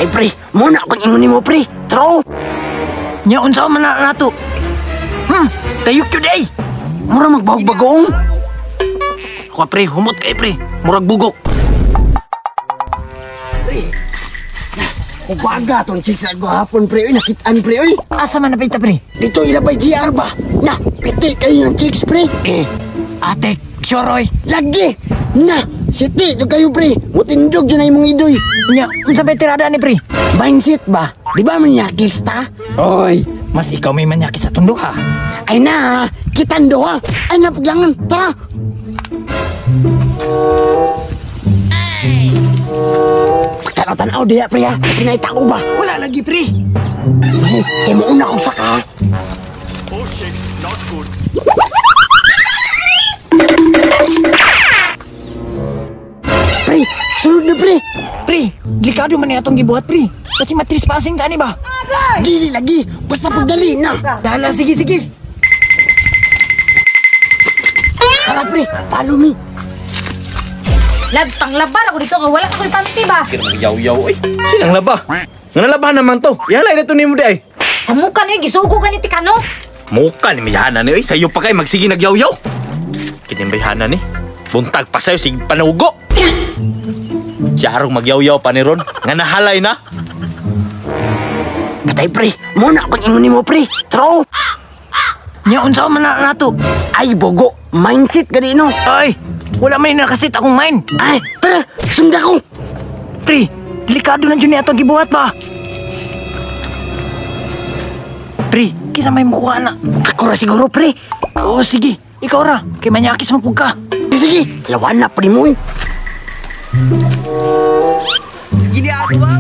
Patay pre, muna akong ingon mo pre. Tro. Nya unsa man na nato? Tayok yun ay. Mura magbahog-bagong. Ako pre, humot kay pre. Murag bugok. Pre. Kubaga tong chicks na gahapon pre. Uy, nakitaan pre. Uy. Asa man napita pre? Dito ilabay GR ba? Na, piti kayo ng chicks pre. Ate, sure oy. Lagi. Na, siti jo kayo pre. Mutindog jo na imong idoy. Nya, unsa bay tirada ni pre? Mindset ba? Di ba manyakis ta? Oy, mas ikaw may manyakis sa tundo ha. Ay na, kitando ha. Ay napaglangan, tara. Pagtanaw-tanaw diya pre ha. Kasi naita ko ba? Wala lagi pre. Ay mo una kong saka. Oh shit, not good. Pre, sunod na pre. Pre, delikado man atong gibuhat pre. Kasi matris passing ta ni ba? Dili lagi, basta pagdali na. Dala, sige. Tara pre, follow me. Labtang laban ako dito nga wala ako'y panty ba? Kira magyaw-yaw ay. Sinang laba? Nga nalabahan naman to. Ihalay na to ni mo di ay. Sa mukha niyo gisugo ka ni Tikano. Mukha ni Mayhana ni ay. Sa'yo pa kayo magsige nagyaw-yaw. Kinimbayhana ni. Buntag pa sa'yo sige panugo. Siyarong magyaw-yaw pa ni Ron. Nga nahalay na. Patay pre, muna akong ingon mo pre. Tro. Nya unsa man na nato? Ay bogo, mindset gani no. Ay, wala man nakasit akong mind. Ay, tara, sunda ko. Pre, delikado na dyan atong gibuhat ba? Pre, kisa may mukuha na. Ako ra siguro pre. Oo, sige, ikaw ra. Kay manyakis mo pug ka. Sige, lawan na pre mo. Gini ako ba?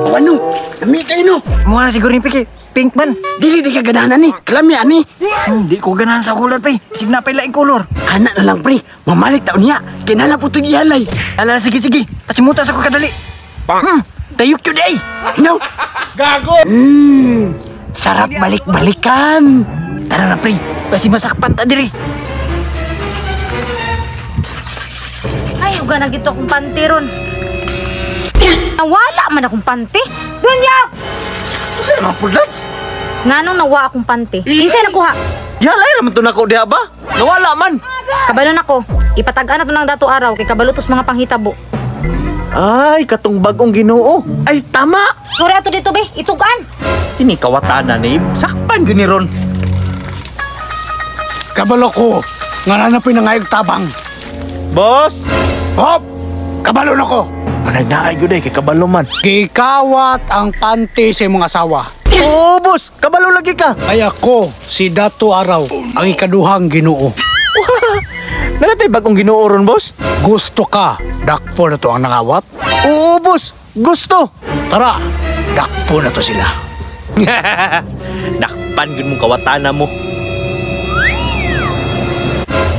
O ano? Lami kayo no? Mukha na siguro yung pink man. Dili di ka ganahan ni. Kalami ani. Di ko ganahan sa kulor pre. Sig na pala yung kulor. Anak na lang pre. Mamalik taon niya. Kinala po ito gihalay. Ala, sige. Asimutas ako kadali. Tayok yun ay. No. Gago! Sarap balik-balikan. Tara na pre. Kasi masakpan ta diri. Ay, uga na gito akong panty ron. Nawala man akong panty. Dunyaw! Saan naman pulat? Nganong nawa akong panty? Kinsay nakuha? Ihalay naman to na ko diha ba? Nawala man. Kabalo na ko. Ipatag-an na to ng dato araw kay kabalutos mga panghitabo. Ay, katong bagong Ginoo. Ay, tama. Sure ato dito be, itugan. Kini kawatanan ni sakpan gyud ni Ron. Kabalo ko, nga nanapin na ngayog tabang. Boss! Hop! Kabalo na ko. Panagnaay gyud ay kay kabalo man. Gikawat ang panty sa imong asawa. Oo, boss. Kabalo lagi ka. Ay ako, si Dato Araw, ang ikaduhang Ginoo. Nalatay bagong Ginoo ron, boss? Gusto ka, dakpo na to ang nangawat? Oo, boss. Gusto. Tara, dakpo na to sila. Nakpan gyud mong kawatanan mo.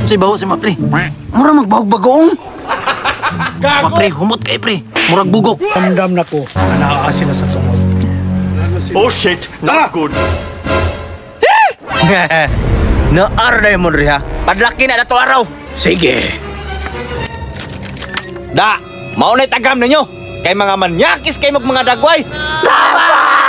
Si bawo si Mapre. Mura magbahog-bagong. Mapre, humot kay pre. Murag bugok. Ramdam na ko, naaasi na sa sunod. Oh shit, not good. Naar na mo rin ha. Padlaki na to araw. Sige. Da, maunay tagam ninyo. Kay mga manyakis kay mga dagway. Tama!